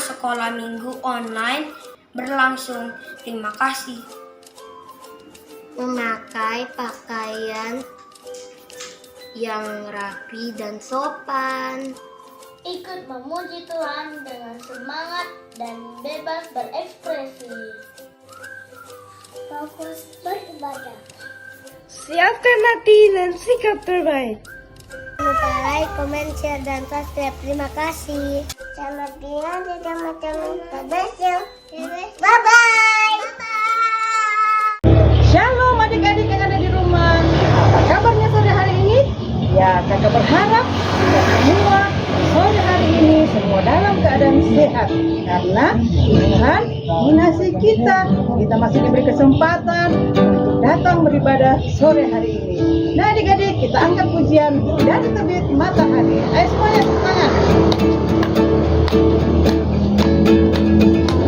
sekolah minggu online berlangsung. Terima kasih. Memakai pakaian yang rapi dan sopan. Ikut memuji Tuhan dengan semangat dan bebas berekspresi. Fokus beribadah. Siapkan hati dan sikap terbaik. Jangan lupa like, comment, share, dan subscribe. Terima kasih. Selamat tinggal di teman-teman. Bye-bye. Shalom adik-adik yang ada di rumah. Apa kabarnya sore hari ini? Ya, kakak berharap kita semua sore hari ini semua dalam keadaan sehat. Karena Tuhan mengasihi kita. Kita masih diberi kesempatan untuk datang beribadah sore hari ini. Nah adik-adik, kita angkat pujian dari terbit matahari. Ayo semuanya semangat.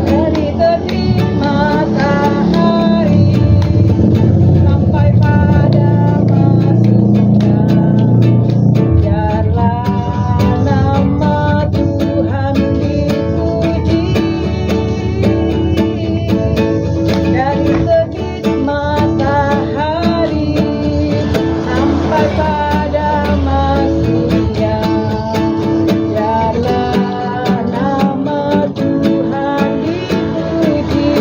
Dari terbit matahari sampai pada masuknya, biarlah nama Tuhan dipuji. Dari terbit matahari sampai pada masuknya, biarlah nama Tuhan dipuji.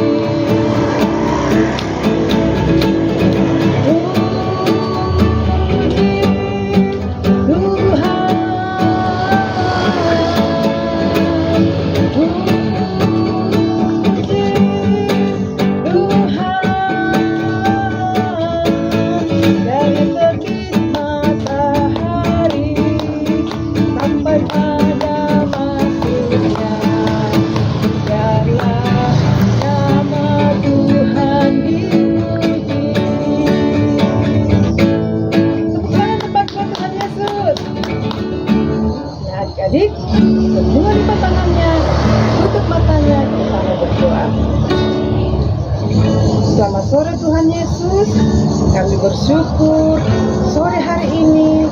Dari terbit matahari sampai pada masuknya, biarlah nama Tuhan dipuji. Tepuk tangan buat Tuhan Yesus. Ya adik-adik, semua lipat tangannya, tutup matanya, kita mau berdoa. Selamat sore Tuhan Yesus, kami bersyukur sore hari ini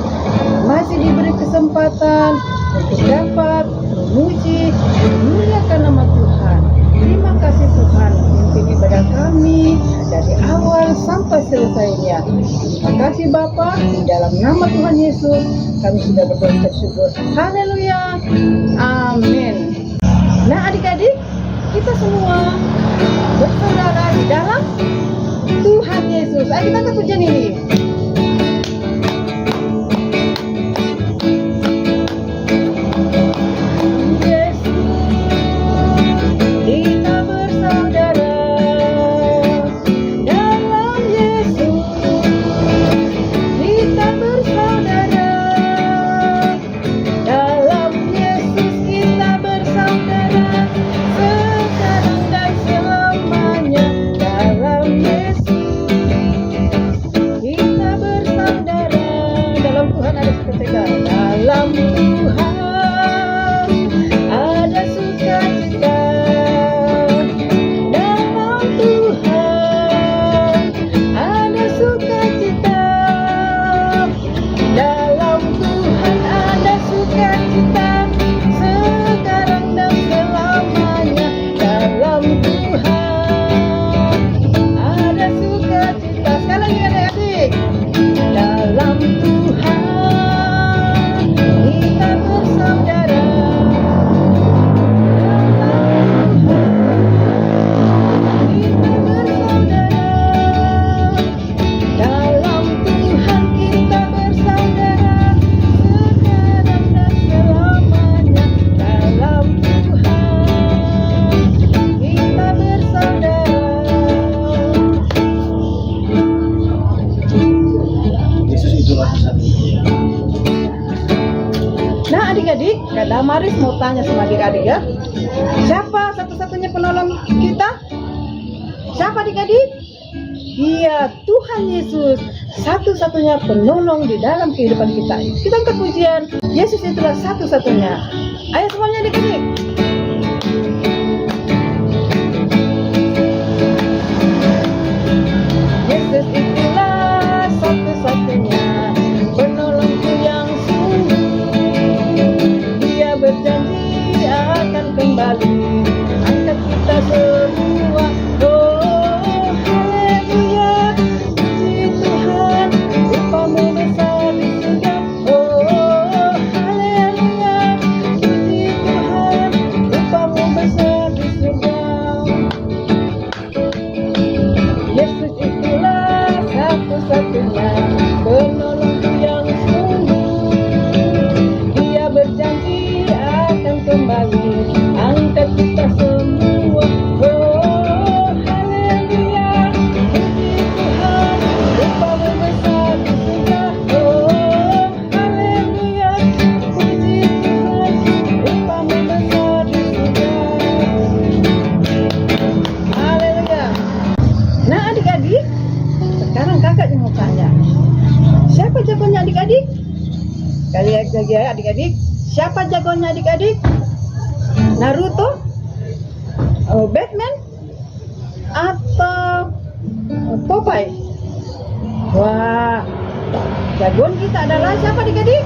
masih diberi kesempatan untuk dapat memuji dan memuliakan nama Tuhan. Terima kasih Tuhan untuk ibadah kami dari awal sampai selesainya. Terima kasih Bapa, di dalam nama Tuhan Yesus kami sudah berdoa bersyukur. Haleluya, amin. Nah adik-adik, kita semua bersaudara di dalam Tuhan Yesus. Ayo kita angkat pujian ini. Kita bersaudara dalam Yesus. Kita bersaudara dalam Yesus. Kita bersaudara sekarang dan selamanya dalam Yesus. Kita bersaudara dalam Tuhan ada sukacita. Dalam Tuhan ada sukacita. Dalam Tuhan ada sukacita. Dalam Tuhan ada sukacita sekarang dan selamanya. Dalam Tuhan ada sukacita. Sekali lagi adik-adik. Dalam Tuhan kita bersaudara. Dalam Tuhan kita bersaudara. Dalam Tuhan kita bersaudara sekarang dan selamanya. Dalam Tuhan kita bersaudara. Yesus itu satu-satunya. Nah adik-adik, Kak Damaris mau tanya sama adik-adik ya. Siapa satu-satunya penolong kita? Siapa adik-adik? Iya, Tuhan Yesus, satu-satunya penolong di dalam kehidupan kita. Kita angkat pujian, Yesus itulah satu-satunya. Ayo semuanya adik-adik. Yesus itulah satu-satunya penolongku yang sungguh. Dia berjanji akan kembali lagi ya adik-adik. Siapa jagoannya adik-adik? Naruto? Batman? Atau Popeye? Wah, jagoan kita adalah siapa adik-adik?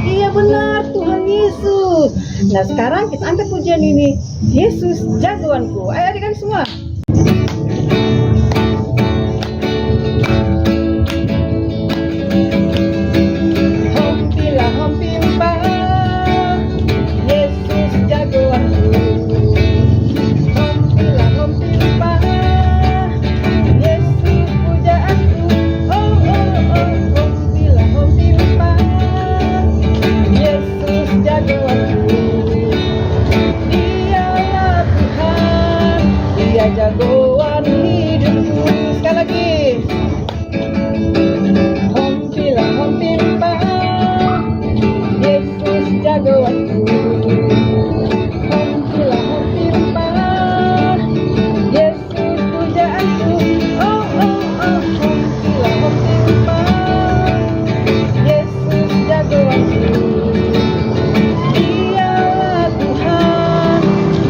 Iya benar, Tuhan Yesus. Nah sekarang kita angkat pujian ini. Yesus jagoanku. Ayo adik-adik semua. Jagoan hidupku. Sekali lagi. Hom pimpa, Yesus jagoanku. Hom pimpa, Yesus pujaanku. Oh oh oh, hom pimpa, Yesus jagoanku. Dialah Tuhan,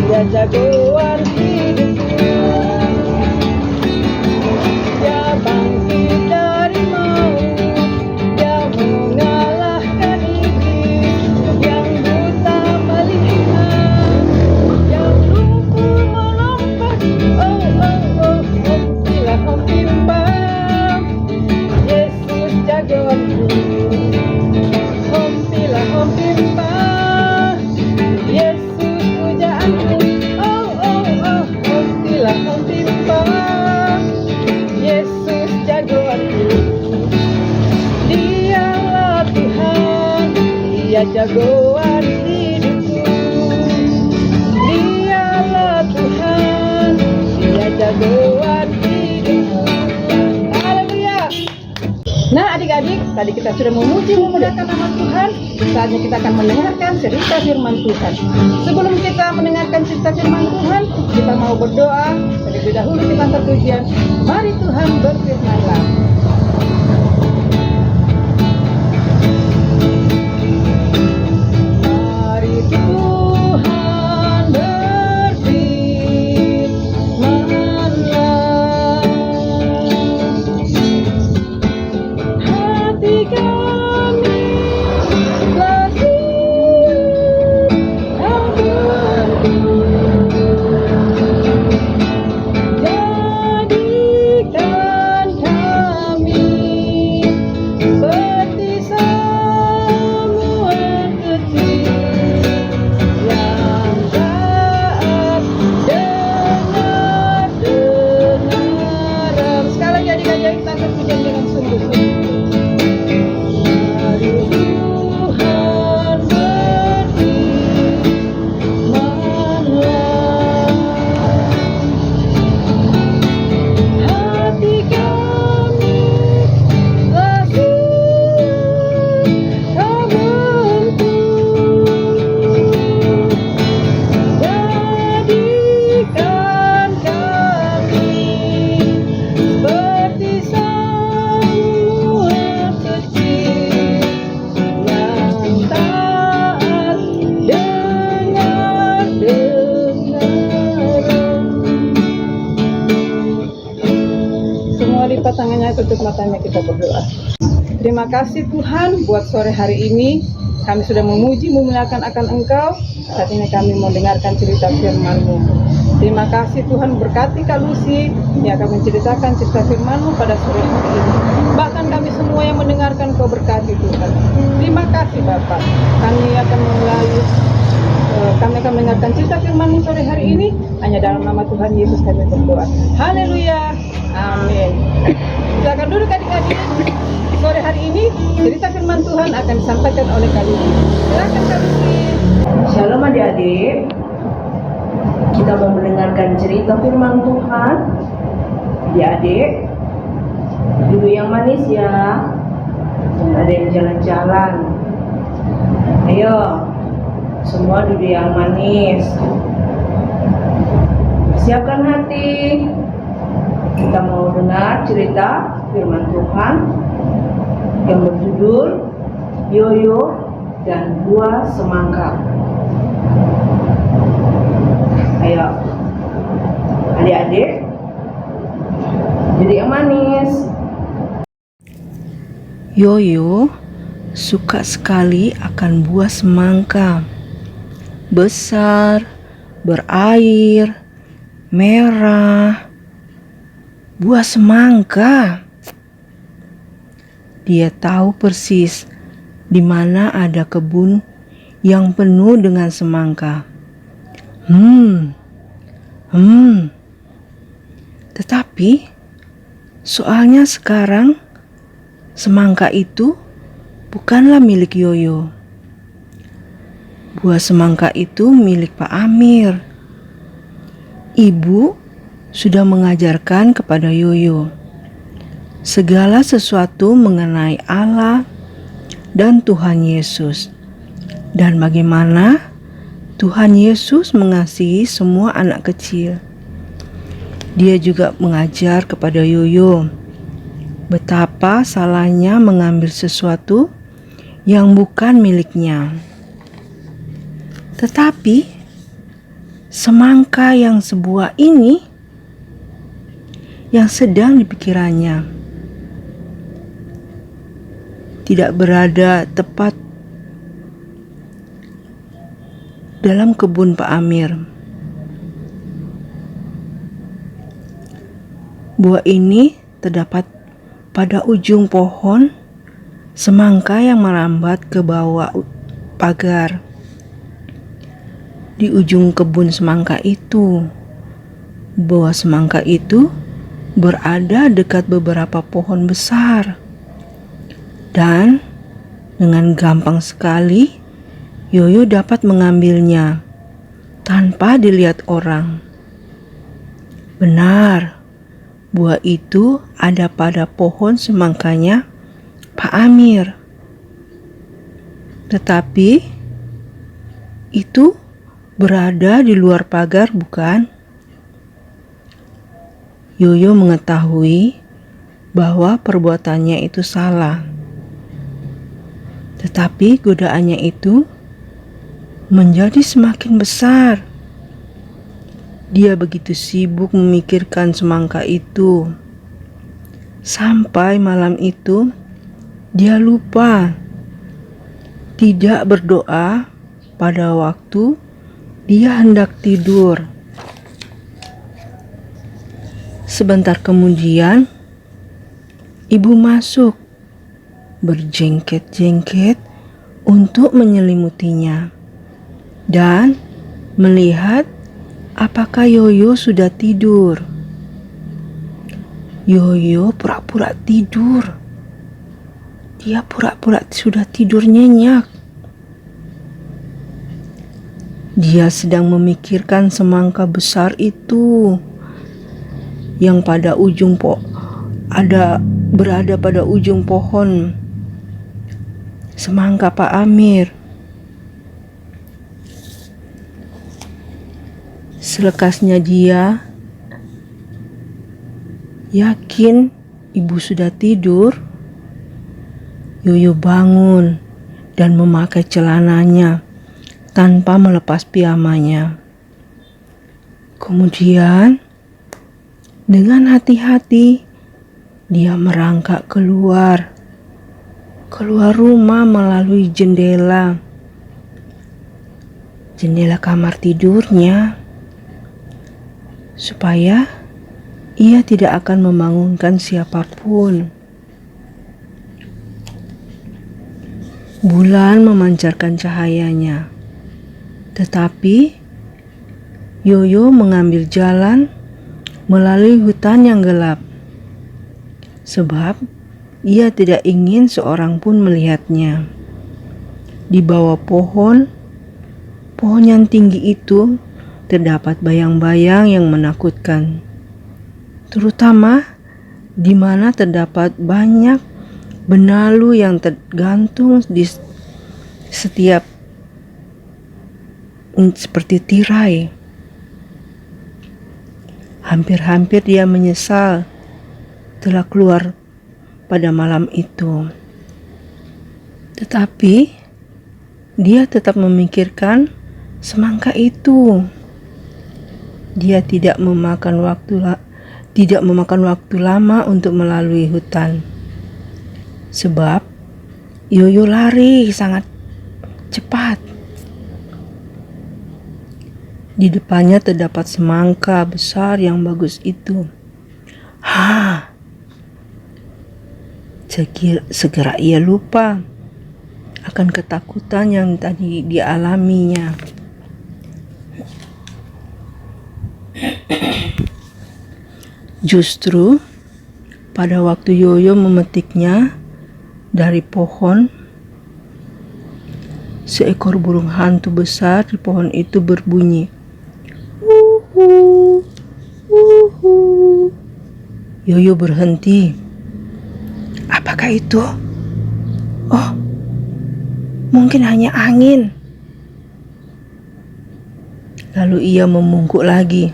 Dia jagoan hidupku. Jagoan hidupku, Dialah Tuhan, Dia jagoan hidupku. Haleluya. Nah adik-adik, tadi kita sudah memuji memuliakan nama Tuhan. Saatnya kita akan mendengarkan cerita firman Tuhan. Sebelum kita mendengarkan cerita firman Tuhan, kita mau berdoa. Terlebih dahulu kita angkat pujian. Mari Tuhan berfirmanlah. Tangannya tutup matanya, kita berdoa. Terima kasih Tuhan buat sore hari ini. Kami sudah memuji memuliakan akan Engkau. Saat ini kami mau dengarkan cerita firman-Mu. Terima kasih Tuhan, berkati Kak Lucy yang akan menceritakan cerita firman-Mu pada sore hari ini. Bahkan kami semua yang mendengarkan Kau berkati Tuhan. Terima kasih Bapak. Kami akan mendengarkan cerita firman-Mu sore hari ini. Hanya dalam nama Tuhan Yesus kami berdoa. Haleluya. Amin. Silakan duduk adik-adik. Sore hari ini cerita firman Tuhan akan disampaikan oleh Kak Lucy. Silakan Kak Lucy. Shalom adik-adik. Kita mau mendengarkan cerita firman Tuhan. Adik-adik, duduk yang manis ya. Ada yang jalan-jalan. Ayo, semua duduk yang manis. Siapkan hati. Kita mau dengar cerita firman Tuhan yang berjudul Yoyo dan buah semangka. Ayo, adik-adik, jadi yang manis. Yoyo suka sekali akan buah semangka. Besar, berair, merah. Buah semangka. Dia tahu persis di mana ada kebun yang penuh dengan semangka. Tetapi soalnya sekarang semangka itu bukanlah milik Yoyo. Buah semangka itu milik Pak Amir. Ibu sudah mengajarkan kepada Yoyo segala sesuatu mengenai Allah dan Tuhan Yesus, dan bagaimana Tuhan Yesus mengasihi semua anak kecil. Dia juga mengajar kepada Yoyo betapa salahnya mengambil sesuatu yang bukan miliknya. Tetapi semangka yang sebuah ini yang sedang dipikirannya tidak berada tepat dalam kebun Pak Amir. Buah ini terdapat pada ujung pohon semangka yang merambat ke bawah pagar. Di ujung kebun semangka itu, buah semangka itu berada dekat beberapa pohon besar. Dan dengan gampang sekali Yoyo dapat mengambilnya tanpa dilihat orang. Benar, buah itu ada pada pohon semangkanya Pak Amir. Tetapi itu berada di luar pagar, bukan? Yoyo mengetahui bahwa perbuatannya itu salah. Tetapi godaannya itu menjadi semakin besar. Dia begitu sibuk memikirkan semangka itu. Sampai malam itu dia lupa tidak berdoa pada waktu dia hendak tidur. Sebentar kemudian ibu masuk berjengket-jengket untuk menyelimutinya dan melihat apakah Yoyo sudah tidur. Yoyo pura-pura tidur. Dia pura-pura sudah tidur nyenyak. Dia sedang memikirkan semangka besar itu yang pada ujung berada pada ujung pohon semangka Pak Amir. Selekasnya dia yakin ibu sudah tidur, Yoyo bangun dan memakai celananya tanpa melepas piyamanya. Kemudian dengan hati-hati dia merangkak keluar rumah melalui jendela kamar tidurnya, supaya ia tidak akan membangunkan siapapun. Bulan memancarkan cahayanya, tetapi Yoyo mengambil jalan melalui hutan yang gelap, sebab ia tidak ingin seorang pun melihatnya. Di bawah pohon yang tinggi itu terdapat bayang-bayang yang menakutkan, terutama di mana terdapat banyak benalu yang tergantung di setiap seperti tirai. Hampir-hampir dia menyesal telah keluar pada malam itu. Tetapi dia tetap memikirkan semangka itu. Dia tidak memakan waktu lama untuk melalui hutan. Sebab Yoyo lari sangat cepat. Di depannya terdapat semangka besar yang bagus itu. Segera ia lupa akan ketakutan yang tadi dialaminya. Justru pada waktu Yoyo memetiknya dari pohon, seekor burung hantu besar di pohon itu berbunyi, "Wuhu, wuhu." Yoyo berhenti. Apakah itu? Oh, mungkin hanya angin. Lalu ia membungkuk lagi.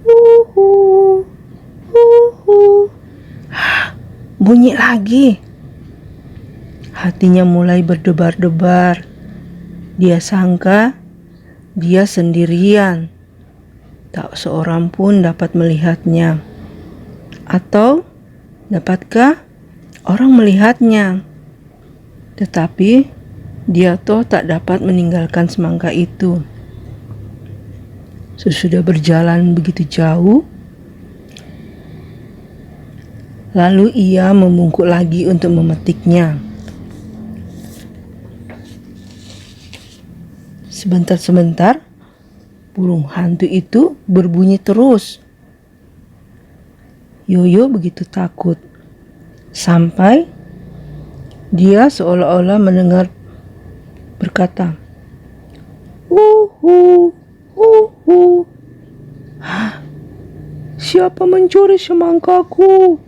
Wuhu, wuhu. Bunyi lagi. Hatinya mulai berdebar-debar. Dia sangka dia sendirian. Tak seorang pun dapat melihatnya. Atau dapatkah orang melihatnya? Tetapi dia toh tak dapat meninggalkan semangka itu. Sesudah berjalan begitu jauh, lalu ia membungkuk lagi untuk memetiknya. Sebentar-sebentar, burung hantu itu berbunyi terus. Yoyo begitu takut, sampai dia seolah-olah mendengar berkata, "Wuhu, wuhu." Siapa mencuri semangkaku?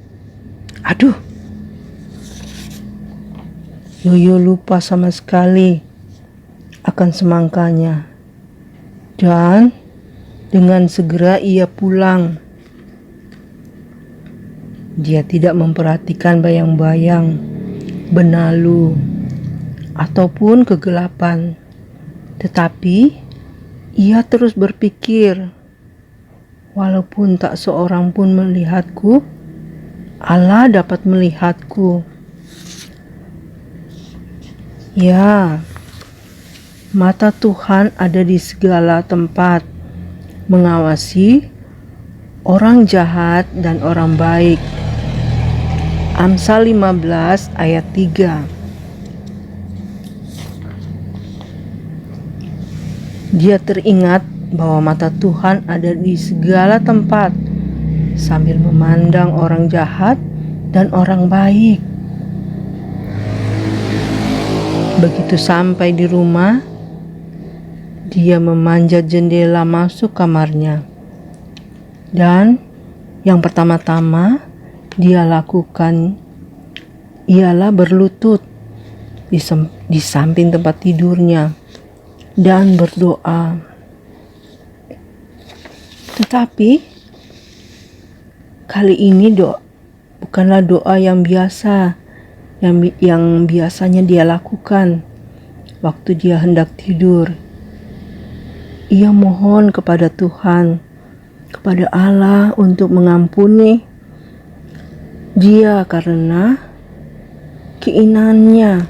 Aduh. Yoyo lupa sama sekali akan semangkanya. Dan dengan segera ia pulang. Dia tidak memperhatikan bayang-bayang, benalu, ataupun kegelapan. Tetapi ia terus berpikir, walaupun tak seorang pun melihatku, Allah dapat melihatku. Ya, mata Tuhan ada di segala tempat, mengawasi orang jahat dan orang baik. Amsal 15 ayat 3. Dia teringat bahwa mata Tuhan ada di segala tempat, sambil memandang orang jahat dan orang baik. Begitu sampai di rumah, dia memanjat jendela masuk kamarnya. Dan yang pertama-tama dia lakukan ialah berlutut di samping tempat tidurnya dan berdoa. Tetapi kali ini bukanlah doa yang biasa, yang biasanya dia lakukan waktu dia hendak tidur. Ia mohon kepada Tuhan, kepada Allah untuk mengampuni dia karena keinginannya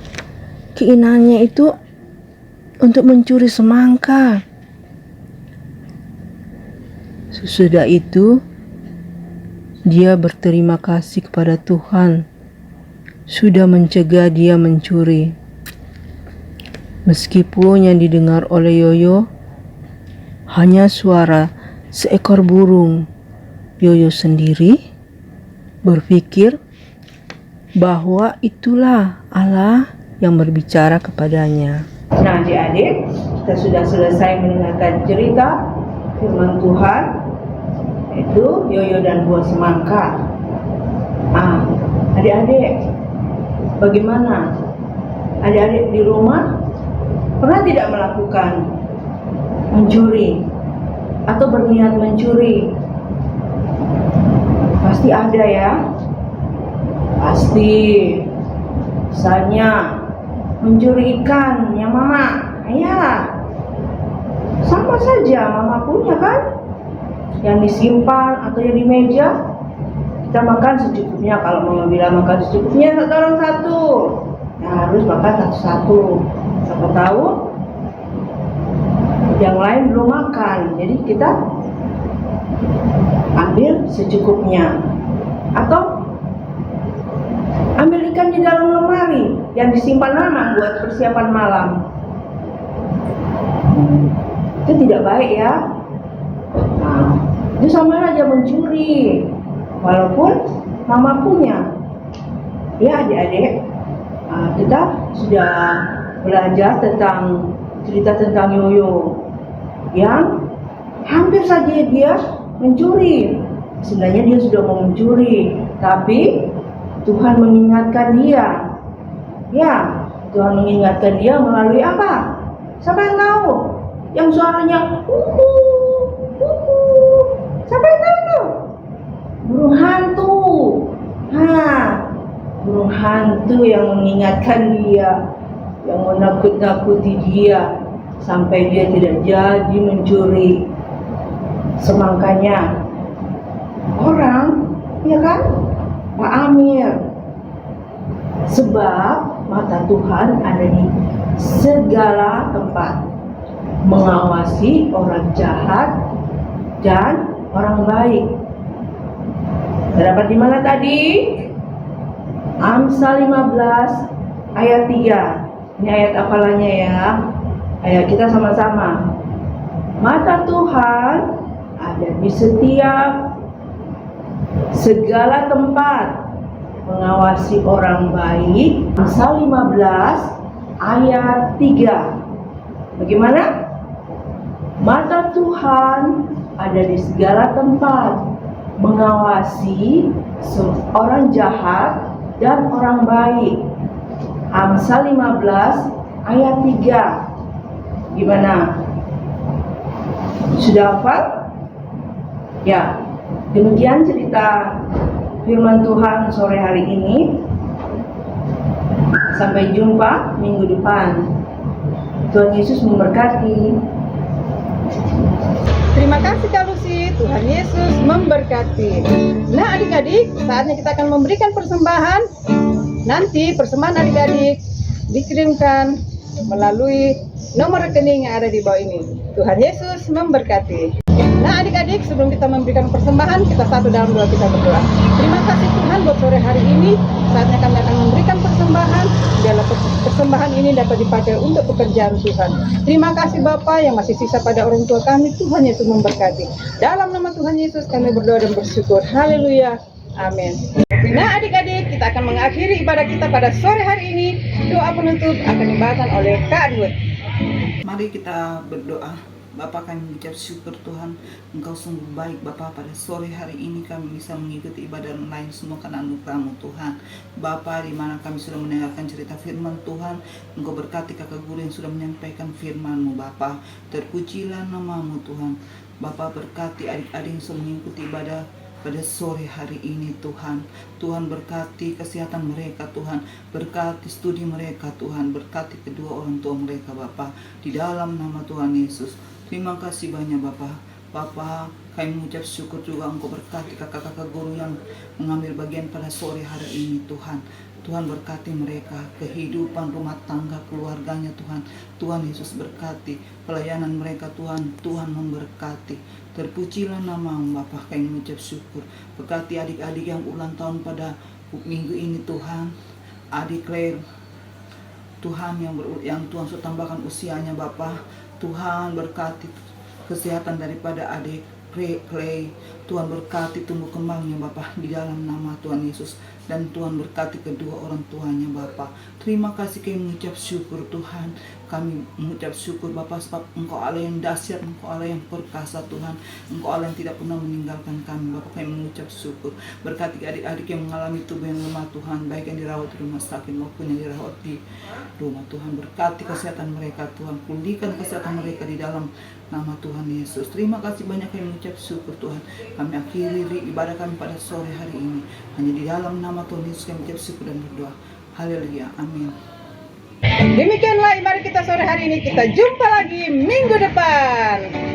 itu untuk mencuri semangka. Sesudah itu dia berterima kasih kepada Tuhan sudah mencegah dia mencuri. Meskipun yang didengar oleh Yoyo hanya suara seekor burung, Yoyo sendiri berpikir bahwa itulah Allah yang berbicara kepadanya. Nah, adik-adik, kita sudah selesai mendengarkan cerita firman Tuhan, yaitu Yoyo dan buah semangka. Adik-adik, bagaimana? Adik-adik di rumah pernah tidak melakukan mencuri atau berniat mencuri? Pasti ada ya. Pasti. Misalnya mencuri ikan yang mama? Ya, sama saja mama punya kan? Yang disimpan atau yang di meja, kita makan secukupnya. Kalau mama bilang makan secukupnya satu orang satu, ya harus makan satu-satu. Siapa tahu yang lain belum makan, jadi kita ambil secukupnya. Atau ambil ikan di dalam lemari yang disimpan lama buat persiapan malam. Itu tidak baik ya. Nah, itu sama aja mencuri, walaupun mama punya. Ya adik-adik, kita sudah belajar tentang cerita tentang Yoyo yang hampir saja dia mencuri. Sebenarnya dia sudah mau mencuri, tapi Tuhan mengingatkan dia. Ya, Tuhan mengingatkan dia melalui apa? Siapa yang tahu? Yang suaranya siapa yang tahu? Burung hantu. Burung hantu yang mengingatkan dia, yang menakut-nakuti dia sampai dia tidak jadi mencuri semangkanya orang, ya kan? Pak Amir. Sebab mata Tuhan ada di segala tempat, mengawasi orang jahat dan orang baik. Terdapat di mana tadi? Amsal 15 ayat 3. Ini ayat hafalannya ya. Ayo kita sama-sama. Mata Tuhan ada di setiap segala tempat, mengawasi orang baik. Amsal 15 ayat 3. Bagaimana? Mata Tuhan ada di segala tempat, mengawasi orang jahat dan orang baik. Amsal 15 ayat 3. Gimana? Sudah hafal? Ya. Demikian cerita firman Tuhan sore hari ini. Sampai jumpa minggu depan. Tuhan Yesus memberkati. Terima kasih Kak Lucy, Tuhan Yesus memberkati. Nah adik-adik, saatnya kita akan memberikan persembahan. Nanti persembahan adik-adik dikirimkan melalui nomor rekening yang ada di bawah ini. Tuhan Yesus memberkati. Nah adik-adik, sebelum kita memberikan persembahan, kita satu dalam doa, kita berdoa. Terima kasih Tuhan buat sore hari ini. Saatnya kami akan memberikan persembahan. Biarlah persembahan ini dapat dipakai untuk pekerjaan Tuhan. Terima kasih Bapa yang masih sisa pada orang tua kami. Tuhan Yesus memberkati. Dalam nama Tuhan Yesus kami berdoa dan bersyukur. Haleluya. Amin. Nah adik-adik, kita akan mengakhiri ibadah kita pada sore hari ini. Doa penutup akan dibacakan oleh Kak Adwood. Mari kita berdoa. Bapa, kami mengucap syukur Tuhan, Engkau sungguh baik Bapa. Pada sore hari ini kami bisa mengikuti ibadah online semua karena anugerah-Mu Tuhan. Bapa, di mana kami sudah mendengarkan cerita firman Tuhan, Engkau berkati kakak guru yang sudah menyampaikan firman-Mu Bapa. Terpujilah nama-Mu Tuhan. Bapa, berkati adik-adik yang sudah mengikuti ibadah pada sore hari ini Tuhan. Tuhan berkati kesehatan mereka Tuhan, berkati studi mereka Tuhan, berkati kedua orang tua mereka Bapa, di dalam nama Tuhan Yesus. Terima kasih banyak Bapa. Bapa, kami mengucap syukur juga Engkau berkati kakak-kakak guru yang mengambil bagian pada sore hari ini Tuhan. Tuhan berkati mereka, kehidupan rumah tangga keluarganya Tuhan. Tuhan Yesus berkati pelayanan mereka Tuhan. Tuhan memberkati. Terpujilah nama-Mu Bapa, kami mengucap syukur. Berkati adik-adik yang ulang tahun pada minggu ini Tuhan. Adik Claire, Tuhan yang Tuhan sudah tambahkan usianya Bapa. Tuhan berkati kesehatan daripada adik Clay. Tuhan berkati tumbuh kembangnya Bapa di dalam nama Tuhan Yesus. Dan Tuhan berkati kedua orang tuanya Bapa. Terima kasih kami mengucap syukur Tuhan. Kami mengucap syukur Bapa sebab Engkau Allah yang dahsyat, Engkau Allah yang perkasa Tuhan. Engkau Allah yang tidak pernah meninggalkan kami Bapa. Kami mengucap syukur. Berkati adik-adik yang mengalami tubuh yang lemah Tuhan, baik yang dirawat di rumah sakit maupun yang dirawat di rumah Tuhan. Berkati kesehatan mereka Tuhan. Pulihkan kesehatan mereka di dalam nama Tuhan Yesus. Terima kasih banyak kami mengucap syukur Tuhan. Kami akhiri ibadah kami pada sore hari ini hanya di dalam nama Tuhan Yesus kami mengucap syukur dan berdoa. Haleluya. Amin. Demikianlah mari kita sore hari ini, kita jumpa lagi minggu depan.